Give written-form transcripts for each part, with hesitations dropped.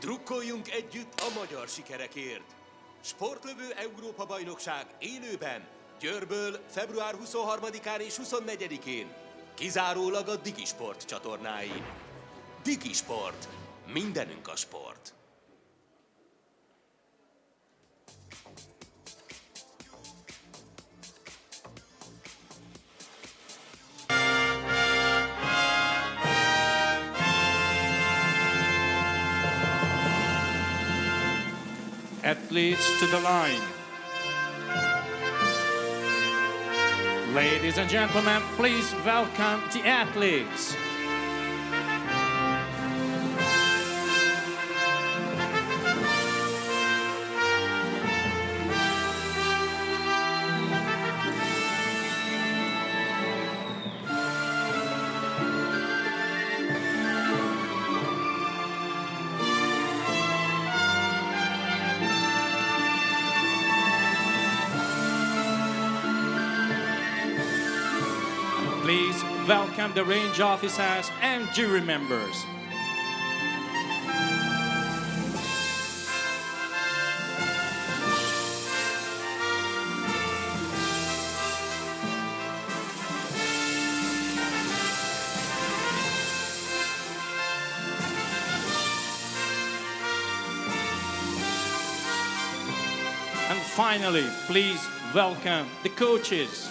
Drukkoljunk együtt a magyar sikerekért. Sportlövő Európa-bajnokság élőben, Győrből február 23-án és 24-én. Kizárólag a Digisport csatornáin. Digisport. Mindenünk a sport. Athletes to the line. Ladies and gentlemen, please welcome the athletes. Please welcome the range officers and jury members. And finally, please welcome the coaches.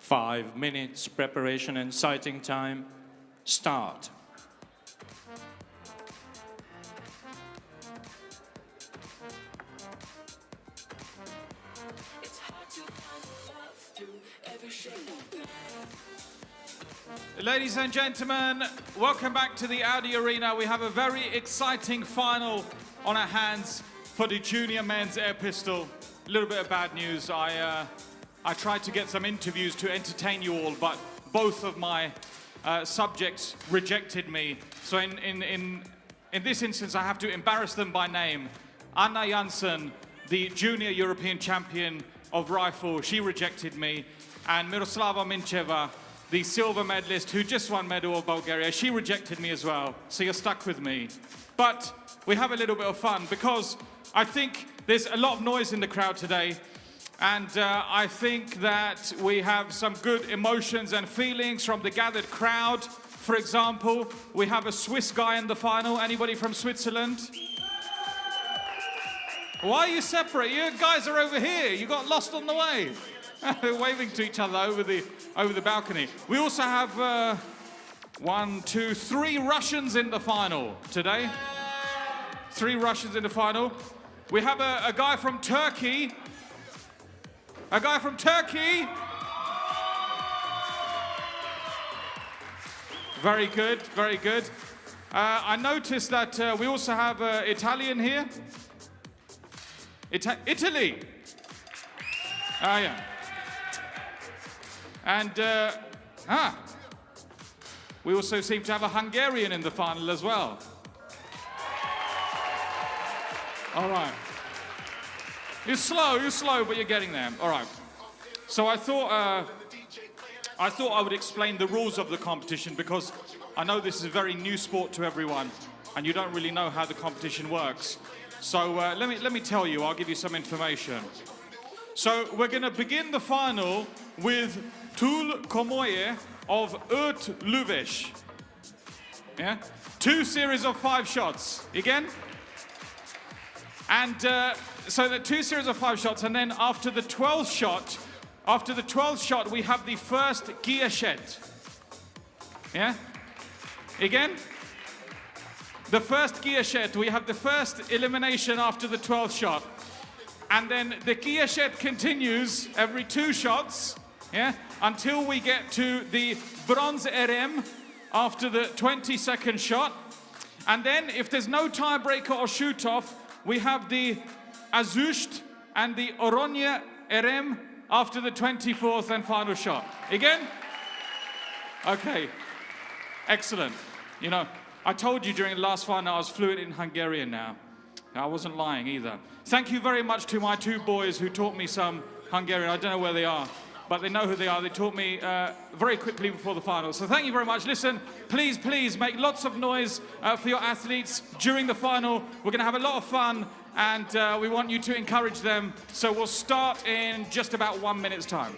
Five minutes preparation and sighting time. Start. Ladies and gentlemen, welcome back to the Audi Arena. We have a very exciting final on our hands for the junior men's air pistol. A little bit of bad news. I tried to get some interviews to entertain you all, but both of my subjects rejected me. So in this instance, I have to embarrass them by name. Anna Janssen, the junior European champion of rifle, she rejected me. And Miroslava Mincheva, the silver medalist who just won medal of Bulgaria, she rejected me as well. So you're stuck with me. But we have a little bit of fun because I think there's a lot of noise in the crowd today. And I think that we have some good emotions and feelings from the gathered crowd. For example, we have a Swiss guy in the final. Anybody from Switzerland? Why are you separate? You guys are over here. You got lost on the way. Waving to each other over the balcony. We also have 3 Russians in the final today. 3 Russians in the final. We have a guy from Turkey. A guy from Turkey. Very good, very good. I noticed that we also have Italian here. Italy. Yeah. And We also seem to have a Hungarian in the final as well. All right. You're slow, but you're getting there. All right. So I thought I would explain the rules of the competition because I know this is a very new sport to everyone and you don't really know how the competition works. So let me tell you, I'll give you some information. So we're going to begin the final with Tul Komoye of Urt Luvesh. Yeah? 2 series of 5 shots. Again? And so the 2 series of 5 shots, and then after the 12th shot, we have the first Gieshet. Yeah? Again? The first Gieshet, we have the first elimination after the 12th shot. And then the Gieshet continues every 2 shots, yeah, until we get to the Bronze RM after the 22nd shot. And then if there's no tiebreaker or shoot-off, we have the Azusht and the Oronya RM after the 24th and final shot. Again? Okay. Excellent. You know, I told you during the last final I was fluent in Hungarian now. I wasn't lying either. Thank you very much to my 2 boys who taught me some Hungarian. I don't know where they are, but they know who they are. They taught me very quickly before the final. So thank you very much. Listen, please make lots of noise for your athletes during the final. We're going to have a lot of fun and we want you to encourage them. So we'll start in just about 1 minute's time.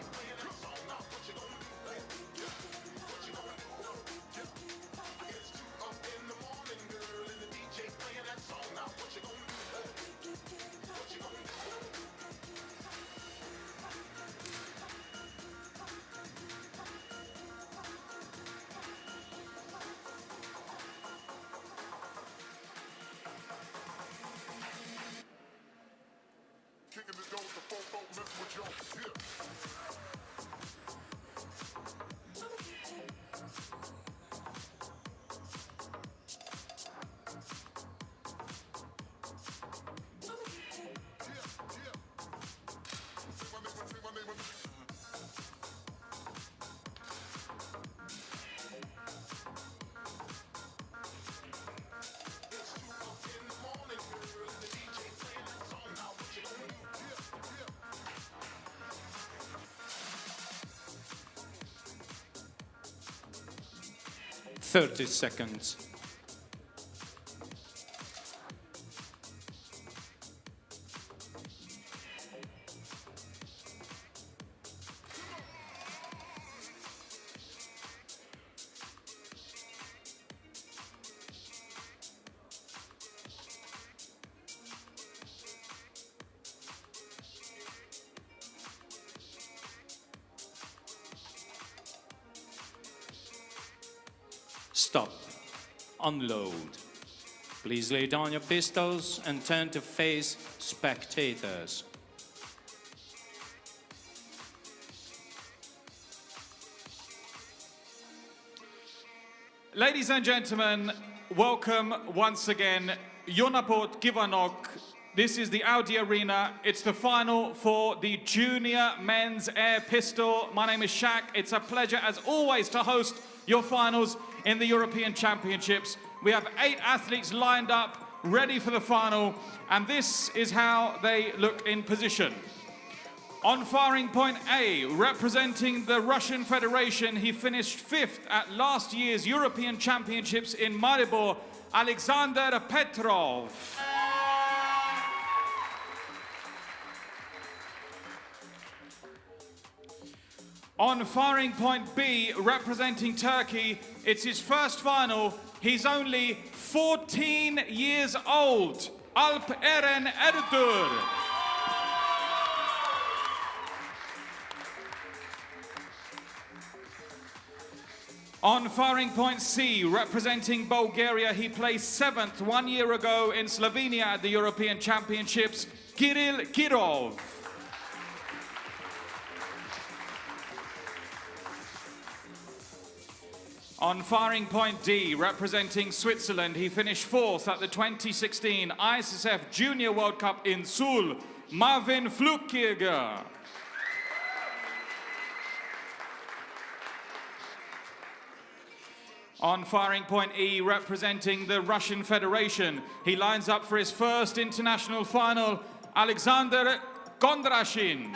Thirty seconds. Stop. Unload. Please lay down your pistols and turn to face spectators. Ladies and gentlemen, welcome once again, Jonapot Kivanok. This is the Audi Arena. It's the final for the Junior Men's Air Pistol. My name is Shaq. It's a pleasure, as always, to host your finals in the European Championships. We have 8 athletes lined up, ready for the final, and this is how they look in position. On firing point A, representing the Russian Federation, he finished 5th at last year's European Championships in Maribor, Alexander Petrov. On firing point B, representing Turkey, it's his first final. He's only 14 years old. Alp Eren Erdur. On firing point C, representing Bulgaria, he placed 7th 1 year ago in Slovenia at the European Championships, Kirill Kirov. On firing point D, representing Switzerland, he finished 4th at the 2016 ISSF Junior World Cup in Seoul, Marvin Flugkirger. On firing point E, representing the Russian Federation, he lines up for his first international final, Alexander Kondrashin.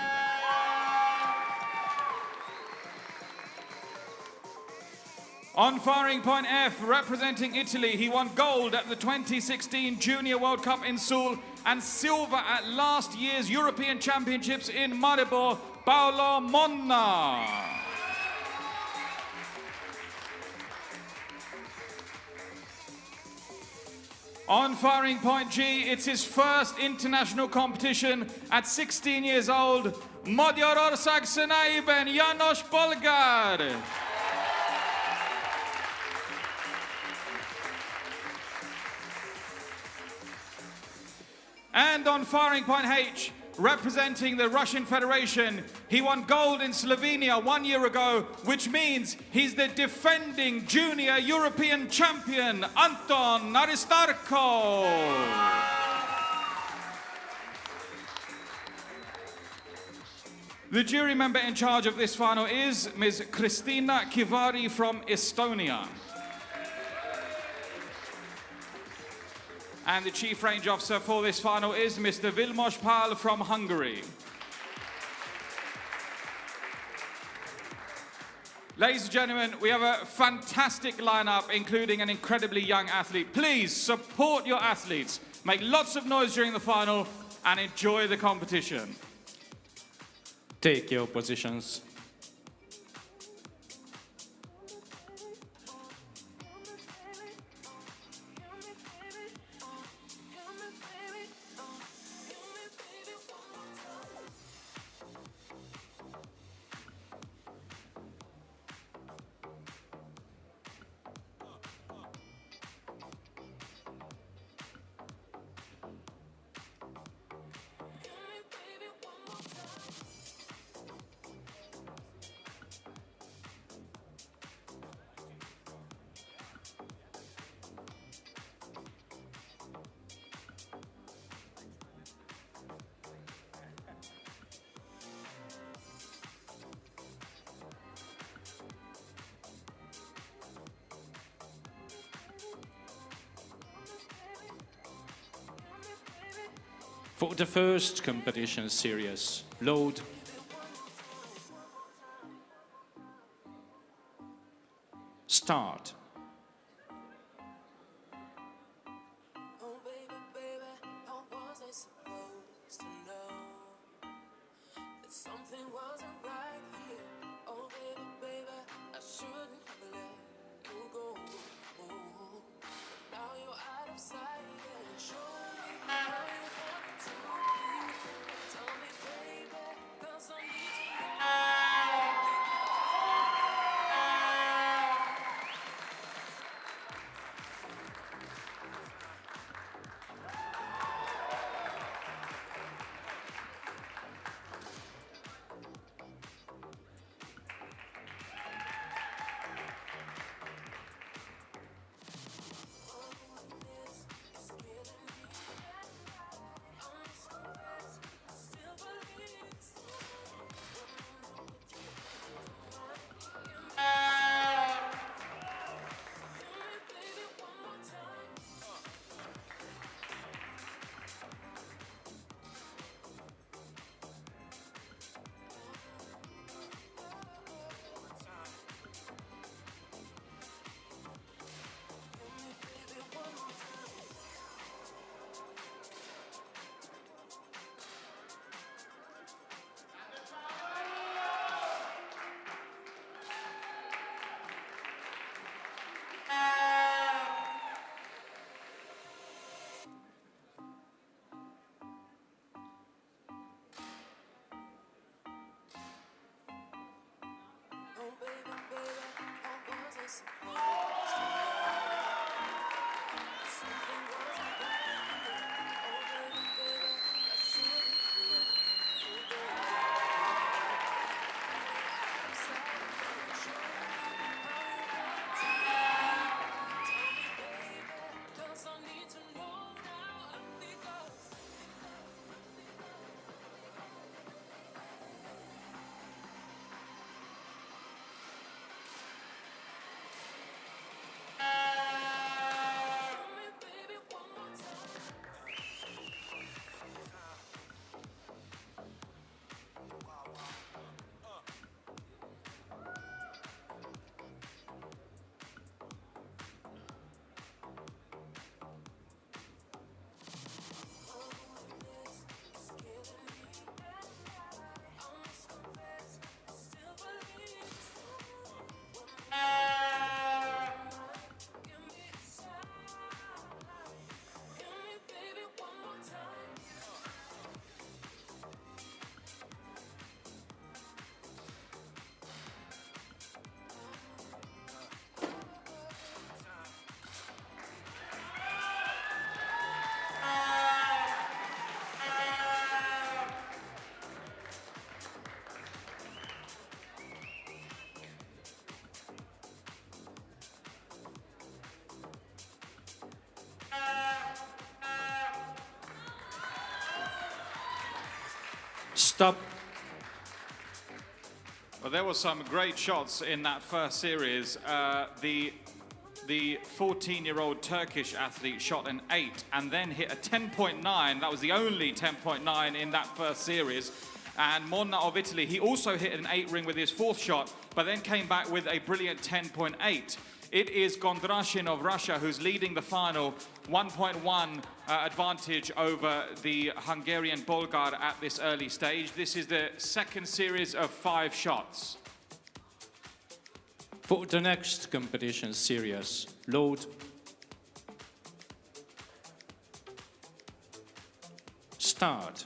On firing point F, representing Italy, he won gold at the 2016 Junior World Cup in Seoul and silver at last year's European Championships in Maribor, Paolo Monna. On firing point G, it's his first international competition at 16 years old, Magyarország Színeiben János Polgár. And on firing point H, representing the Russian Federation, he won gold in Slovenia 1 year ago, which means he's the defending junior European champion, Anton Aristarko. The jury member in charge of this final is Ms. Kristina Kivari from Estonia. And the chief range officer for this final is Mr. Vilmos Pál from Hungary. Ladies and gentlemen, we have a fantastic lineup, including an incredibly young athlete. Please support your athletes, make lots of noise during the final, and enjoy the competition. Take your positions. For the first competition series, load. Start. Oh baby, baby, how was I supposed to know that something wasn't right here? Oh baby, baby, I shouldn't have let you go. But now you're out of sight and show me how you want to be. Tell me, baby, 'cause I need to know. Oh baby, baby, how was I supposed to know that something wasn't right here? Oh baby, baby, I shouldn't have let you go. I'm sorry, show me how you want to be. Tell me, baby, 'cause I need to know now. Because Stop. Well, there were some great shots in that first series. The 14-year-old Turkish athlete shot an 8 and then hit a 10.9. That was the only 10.9 in that first series. And Monna of Italy, he also hit an 8 ring with his fourth shot, but then came back with a brilliant 10.8. It is Gondrashin of Russia who's leading the final, 1.1 advantage over the Hungarian Bulgar at this early stage. This is the second series of 5 shots. For the next competition series, load. Start.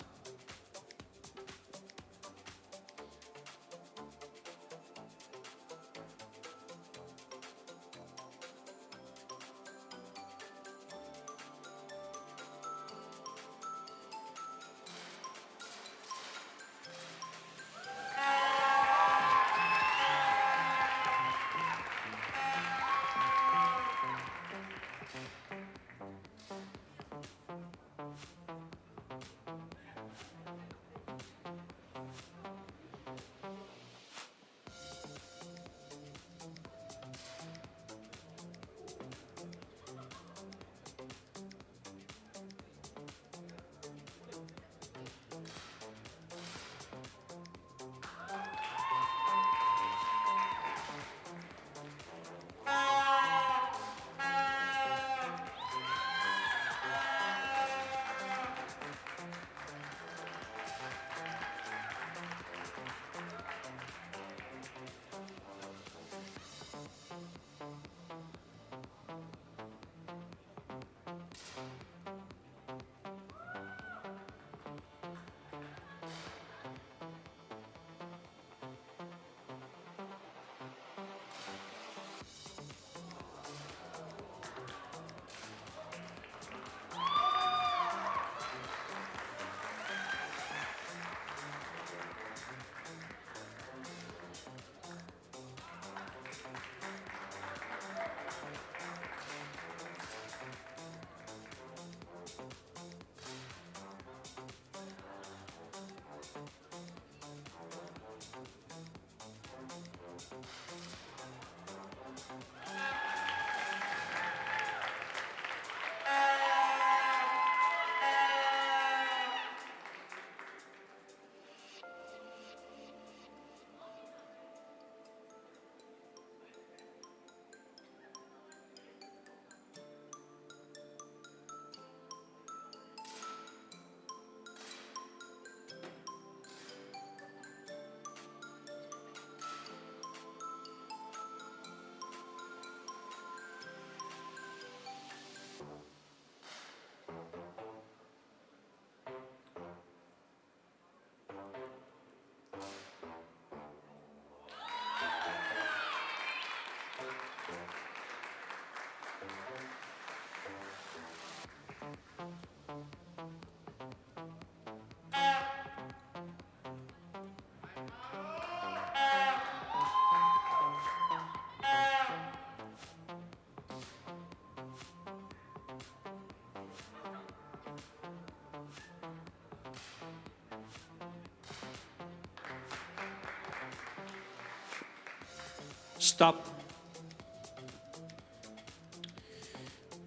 Stop.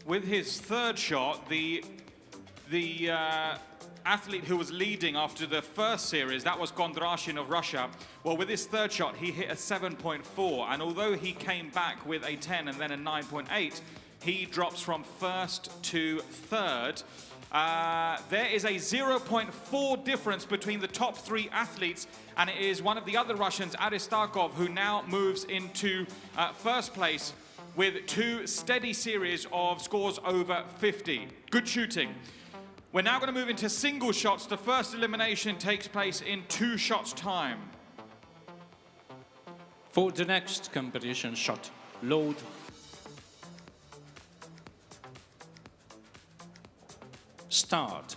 With his third shot, the athlete who was leading after the first series, that was Gondrashin of Russia. Well, with his third shot, he hit a 7.4, and although he came back with a 10 and then a 9.8, he drops from first to third. There is a 0.4 difference between the top 3 athletes, and it is one of the other Russians, Aristakov, who now moves into first place with 2 steady series of scores over 50. Good shooting. We're now going to move into single shots. The first elimination takes place in 2 shots' time. For the next competition shot, load. Start.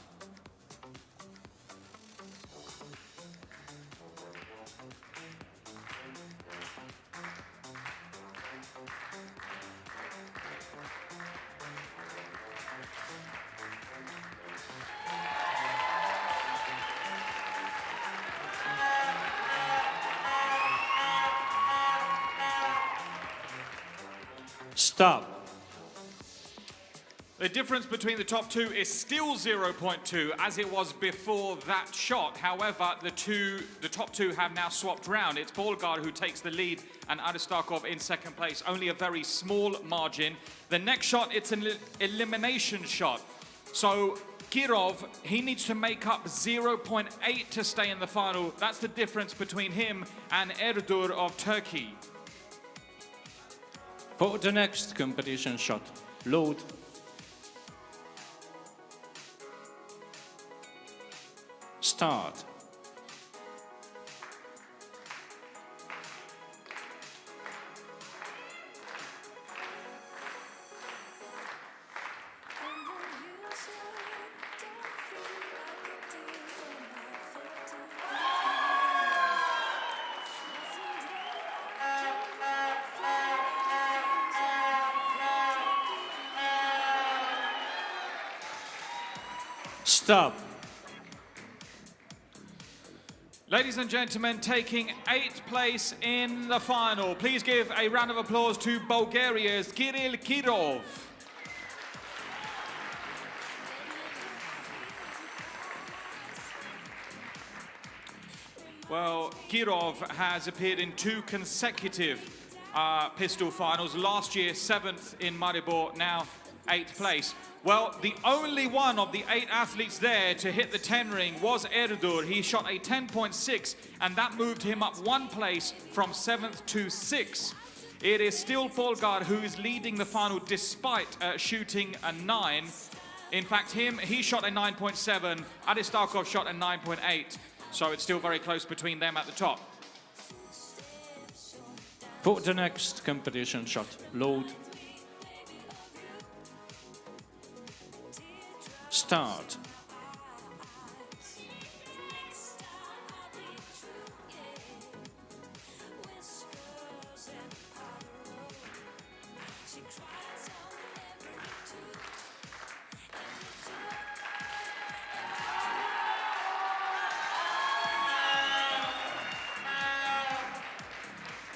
Stop. The difference between the top two is still 0.2 as it was before that shot. However, the top two have now swapped round. It's Bolgar who takes the lead and Aristakov in second place. Only a very small margin. The next shot, it's an elimination shot. So Kirov, he needs to make up 0.8 to stay in the final. That's the difference between him and Erdur of Turkey. For the next competition shot, load. Start. Stop. Ladies and gentlemen, taking 8th place in the final. Please give a round of applause to Bulgaria's Kirill Kirov. Well, Kirov has appeared in 2 consecutive pistol finals. Last year, 7th in Maribor, now 8th place. Well, the only one of the 8 athletes there to hit the 10 ring was Erdur. He shot a 10.6, and that moved him up 1 place from 7th to 6th. It is still Bolgar who is leading the final despite shooting a 9. In fact, he shot a 9.7, Aristakov shot a 9.8. So it's still very close between them at the top. For the next competition shot, load. Start.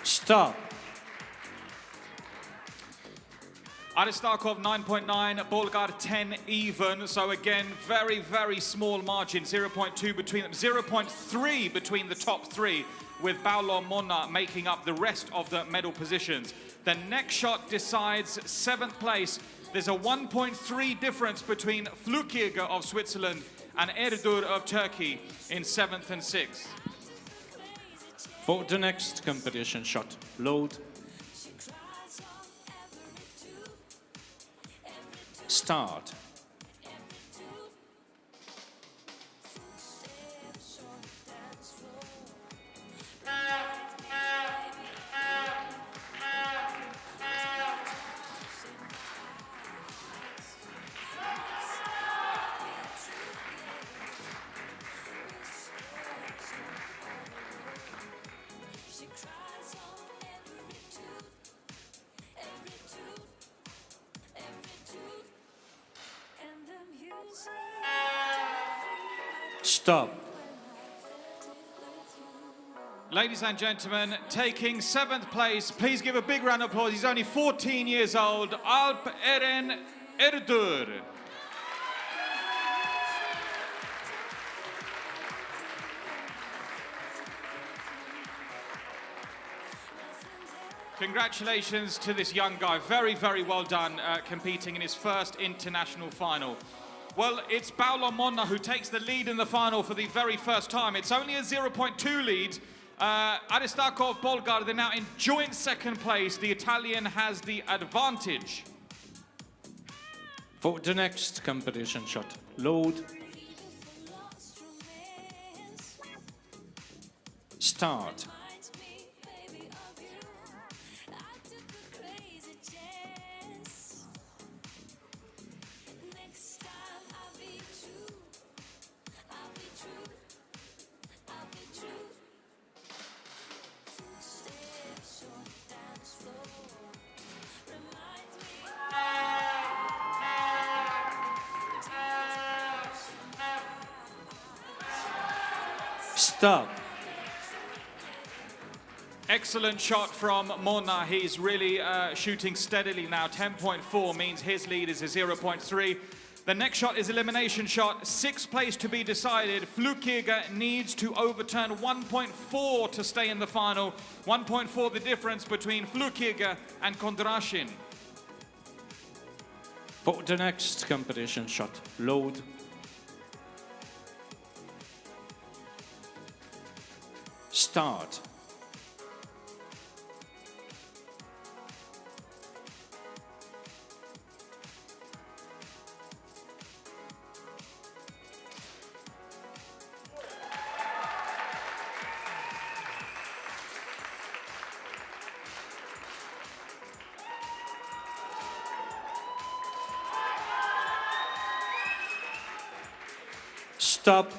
Stop. Aristakov 9.9, Bolgar 10 even. So again, very, very small margin, 0.2 between them, 0.3 between the top 3, with Paolo Monna making up the rest of the medal positions. The next shot decides 7th place. There's a 1.3 difference between Flukirge of Switzerland and Erdur of Turkey in 7th and 6th. For the next competition shot, load. Start. Stop. Ladies and gentlemen, taking 7th place, please give a big round of applause. He's only 14 years old, Alp Eren Erdur. Congratulations to this young guy. Very, very well done competing in his first international final. Well, it's Paolo Monna who takes the lead in the final for the very first time. It's only a 0.2 lead. Aristakov, Bolgar, they're now in joint 2nd place. The Italian has the advantage. For the next competition shot, load. Start. Stop. Excellent shot from Mona. He's really shooting steadily now. 10.4 means his lead is a 0.3. The next shot is elimination shot. Sixth place to be decided. Flukirger needs to overturn 1.4 to stay in the final. 1.4 the difference between Flukirger and Kondrashin. For the next competition shot, load. Start. Stop.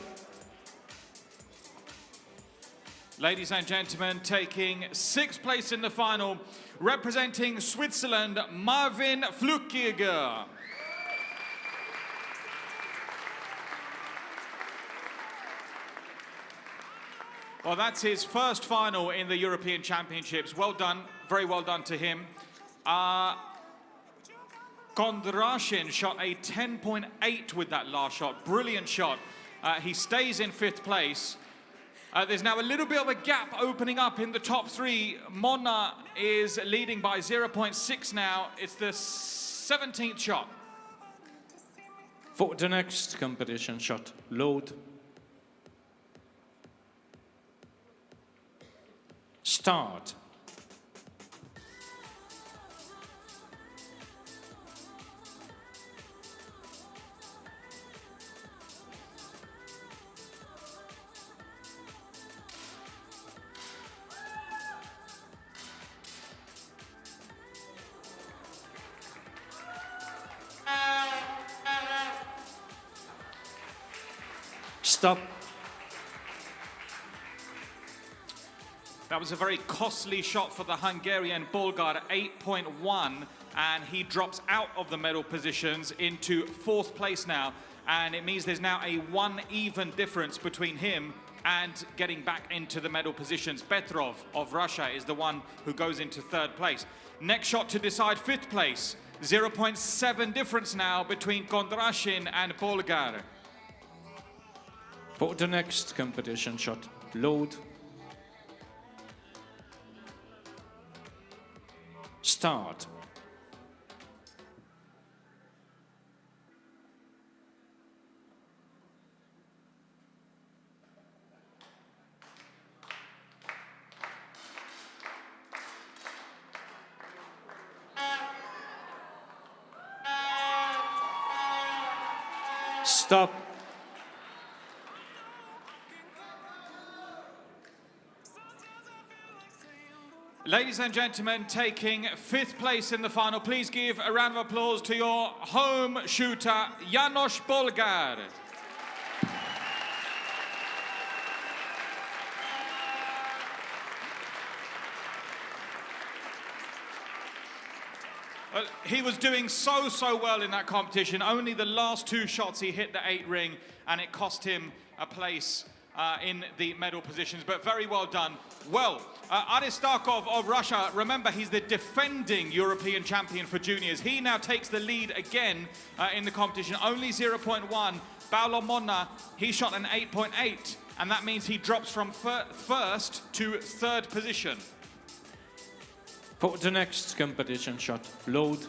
Ladies and gentlemen, taking sixth place in the final, representing Switzerland, Marvin Flukirger. Well, that's his first final in the European Championships. Well done, very well done to him. Kondrashin shot a 10.8 with that last shot. Brilliant shot. He stays in fifth place. There's now a little bit of a gap opening up in the top three. Mona is leading by 0.6 now. It's the 17th shot. For the next competition shot, load. Start. Stop. That was a very costly shot for the Hungarian Bulgar, 8.1, and he drops out of the medal positions into fourth place now. And it means there's now a one even difference between him and getting back into the medal positions. Petrov of Russia is the one who goes into third place. Next shot to decide fifth place. 0.7 difference now between Kondrashin and Bulgar. For the next competition shot, load. Start. Stop. Ladies and gentlemen, taking fifth place in the final, please give a round of applause to your home shooter, János Bolgár. Well, he was doing so well in that competition. Only the last two shots he hit the 8 ring, and it cost him a place in the medal positions, but very well done. Well, Aristakov of Russia, remember he's the defending European champion for juniors. He now takes the lead again in the competition, only 0.1. Paolo Monna, he shot an 8.8, and that means he drops from first to third position. For the next competition shot, load.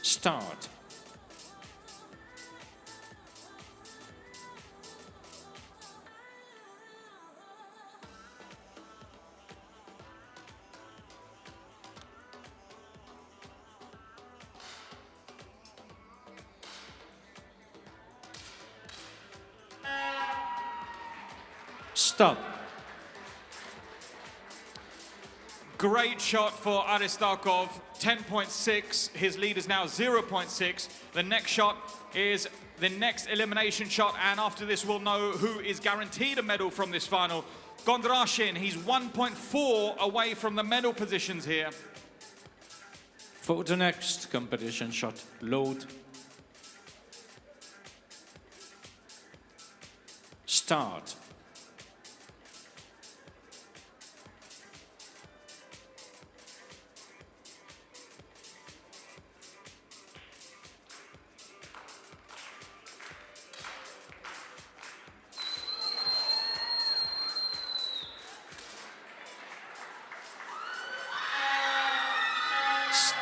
Start. Stop. Great shot for Aristakov, 10.6. His lead is now 0.6. The next shot is the next elimination shot, and after this we'll know who is guaranteed a medal from this final. Kondrashin, he's 1.4 away from the medal positions here. For the next competition shot, load. Start.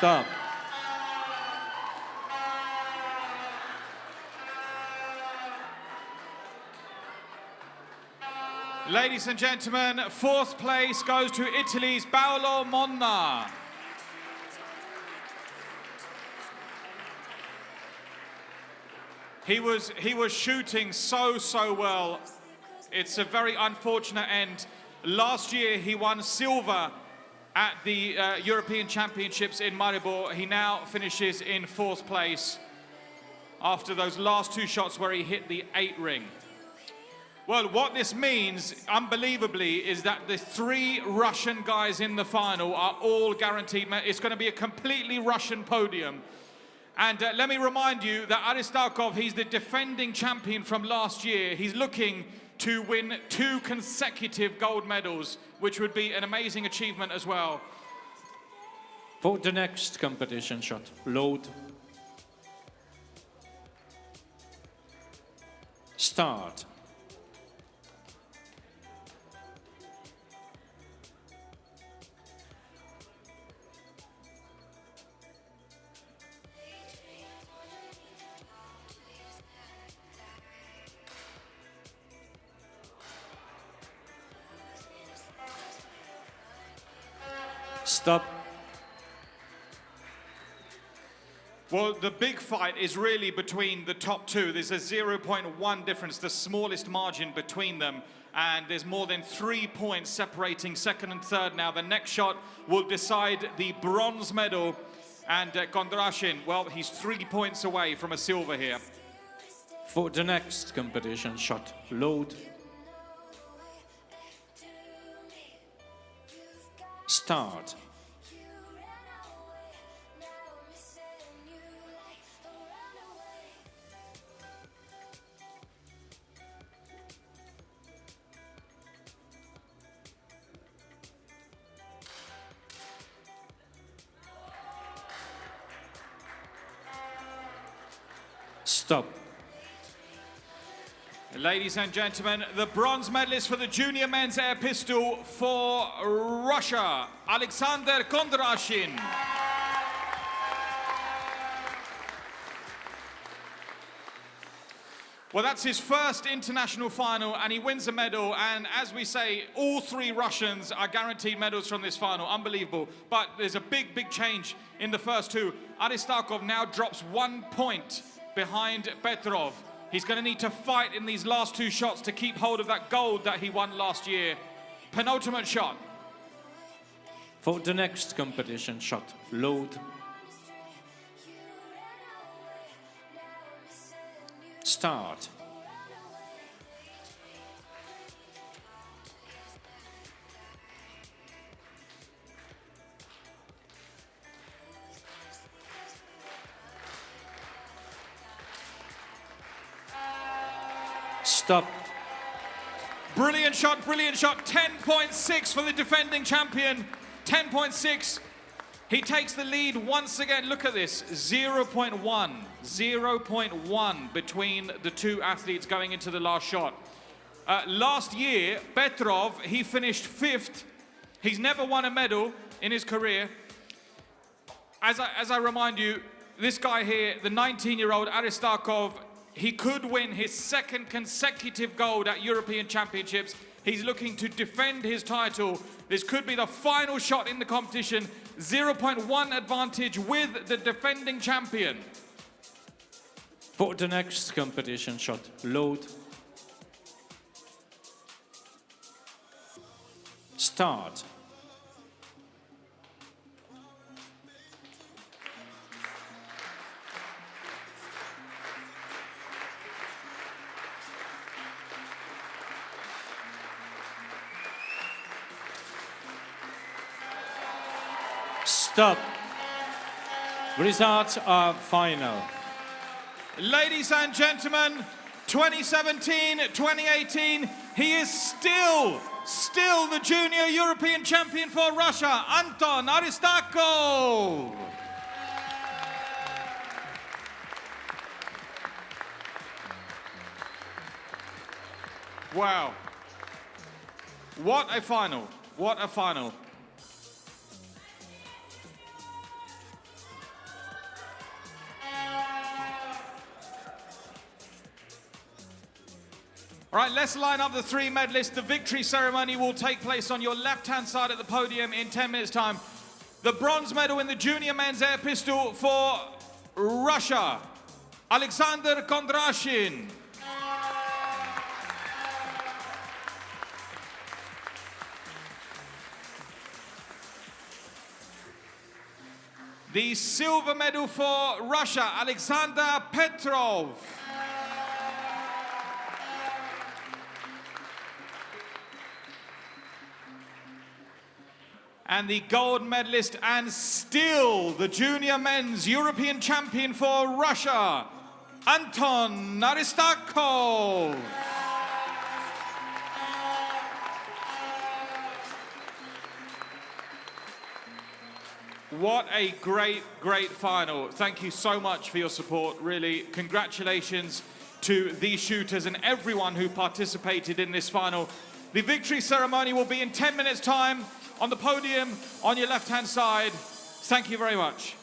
Stop. Ladies and gentlemen, fourth place goes to Italy's Paolo Monna. He was shooting so well. It's a very unfortunate end. Last year he won silver at the European Championships in Maribor. He now finishes in fourth place after those last two shots where he hit the 8 ring. Well, what this means, unbelievably, is that the 3 Russian guys in the final are all guaranteed. It's going to be a completely Russian podium. And let me remind you that Aristakov, he's the defending champion from last year. He's looking to win 2 consecutive gold medals, which would be an amazing achievement as well. For the next competition shot, load. Start. Stop. Well, the big fight is really between the top 2. There's a 0.1 difference, the smallest margin between them. And there's more than 3 points separating second and third now. The next shot will decide the bronze medal. And Kondrashin, well, he's 3 points away from a silver here. For the next competition shot, load. Start. Stop. Ladies and gentlemen, the bronze medalist for the junior men's air pistol for Russia, Alexander Kondrashin. Well, that's his first international final, and he wins a medal. And as we say, all 3 Russians are guaranteed medals from this final. Unbelievable. But there's a big change in the first 2. Aristakov now drops 1 point behind Petrov. He's going to need to fight in these last 2 shots to keep hold of that gold that he won last year. Penultimate shot. For the next competition shot, load. Start. Stop. Brilliant shot, 10.6 for the defending champion, 10.6. He takes the lead once again. Look at this, 0.1 between the 2 athletes going into the last shot. Last year, Petrov, he finished 5th. He's never won a medal in his career. As I remind you, this guy here, the 19-year-old Aristakov, he could win his 2nd consecutive gold at European Championships. He's looking to defend his title. This could be the final shot in the competition. 0.1 advantage with the defending champion. For the next competition shot, load. Start. Stop. Results are final. Ladies and gentlemen, 2017-2018, he is still the junior European champion for Russia, Anton Aristakov. Wow. What a final. What a final. All right, let's line up the three medalists. The victory ceremony will take place on your left-hand side at the podium in 10 minutes' time. The bronze medal in the junior men's air pistol for Russia, Alexander Kondrashin. The silver medal for Russia, Alexander Petrov. And the gold medalist and still the junior men's European champion for Russia, Anton Aristakov. What a great, great final. Thank you so much for your support. Really, congratulations to these shooters and everyone who participated in this final. The victory ceremony will be in 10 minutes' time on the podium on your left-hand side. Thank you very much.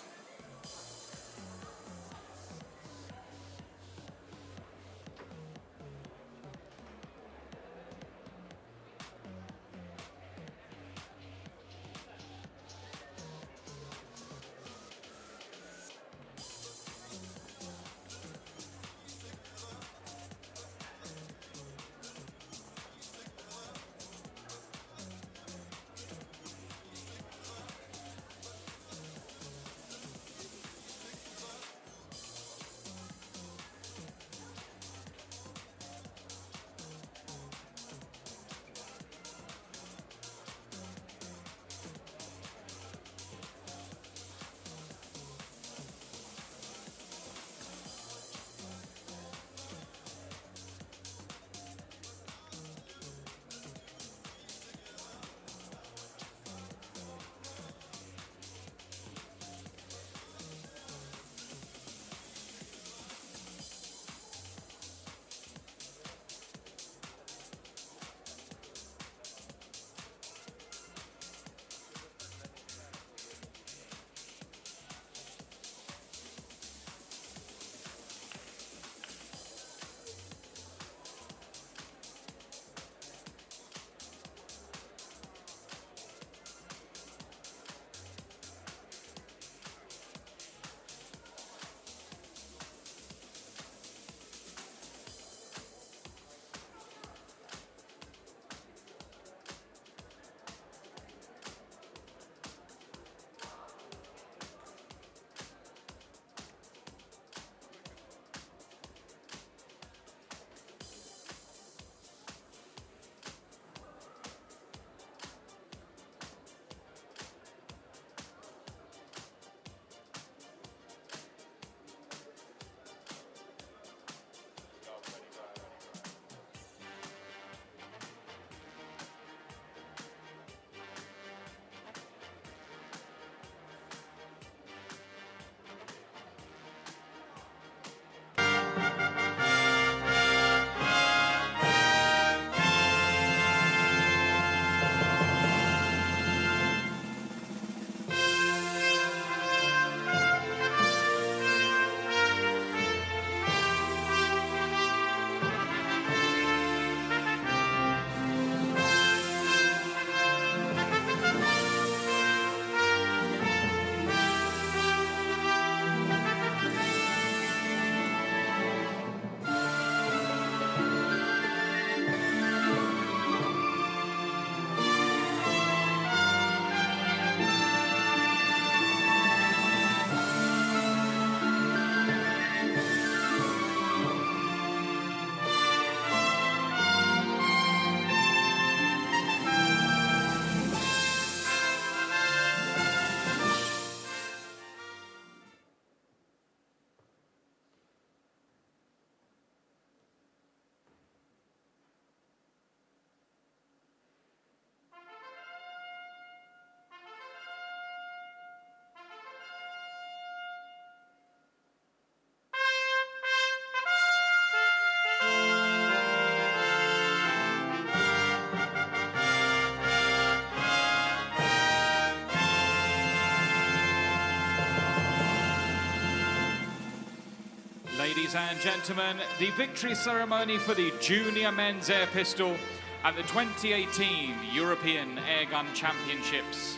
Ladies and gentlemen, the victory ceremony for the junior men's air pistol at the 2018 European Airgun Championships.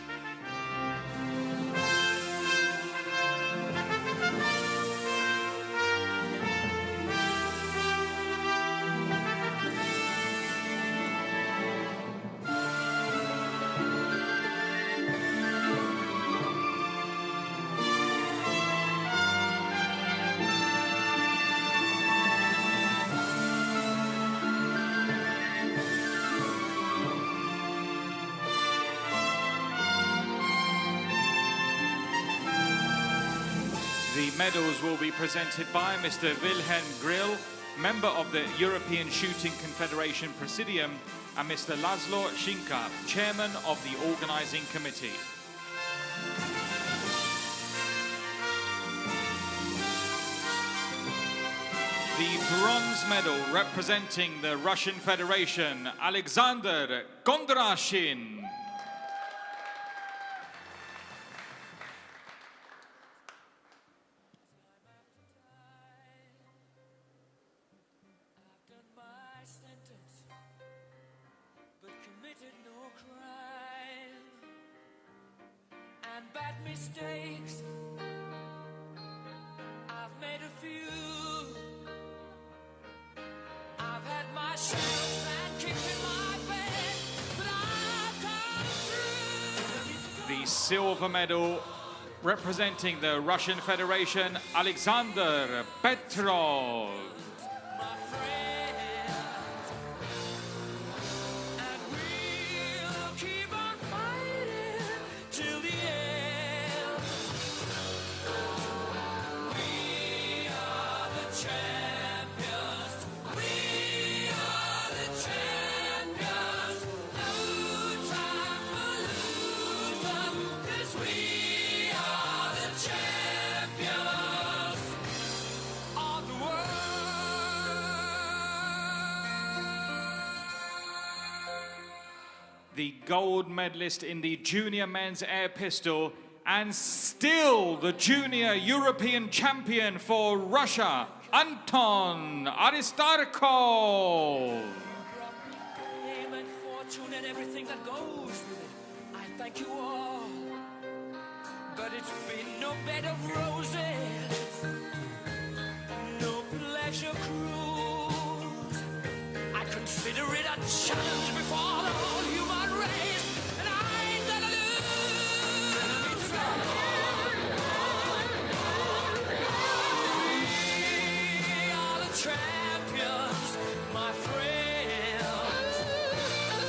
The medals will be presented by Mr. Wilhelm Grill, member of the European Shooting Confederation Presidium, and Mr. Laszlo Shinka, chairman of the organizing committee. The bronze medal representing the Russian Federation, Alexander Kondrashin. Bad mistakes, I've made a few. I've had my shells and kicked in my face, but I've come through. The silver medal representing the Russian Federation, Alexander Petrov. My friend, and we'll keep on fighting till the end. We are the champions. We are the champions. No time for losers, 'cause we are the champions of the world. The gold medalist in the junior men's air pistol, and still the junior European champion for Russia, Anton Aristarkov. Fame and fortune and everything that goes with it, I thank you all. But it's been no bed of roses, no pleasure cruise. I consider it a challenge before the whole human race, and I ain't gonna lose. We are the champions, my friends. And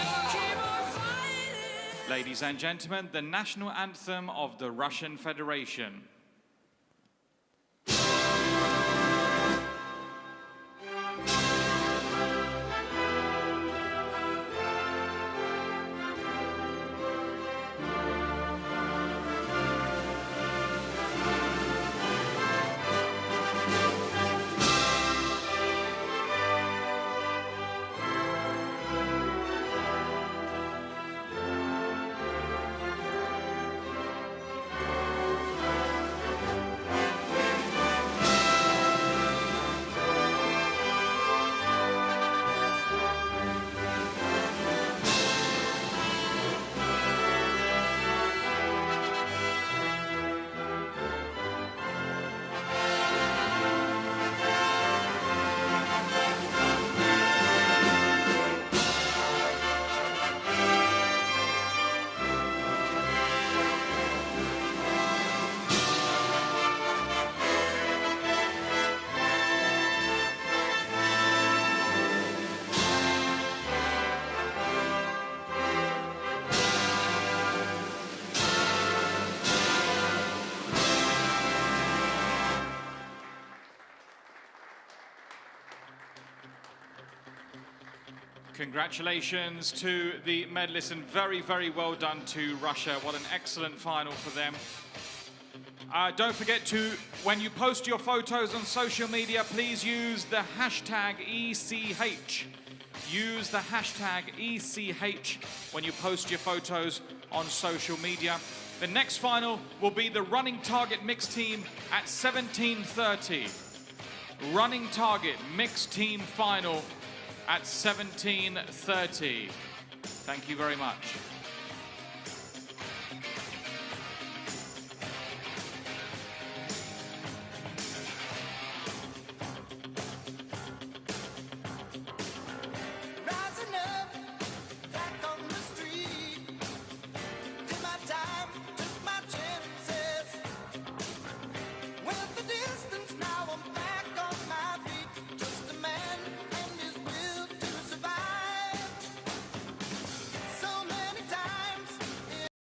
we'll keep on fighting. Ladies and gentlemen, the national anthem of the Russian Federation. Congratulations to the medalists, and very, very well done to Russia. What an excellent final for them. Don't forget to, when you post your photos on social media, please use the hashtag ECH. Use the hashtag ECH when you post your photos on social media. The next final will be the running target mixed team at 17:30. Running target mixed team final at 17:30. Thank you very much.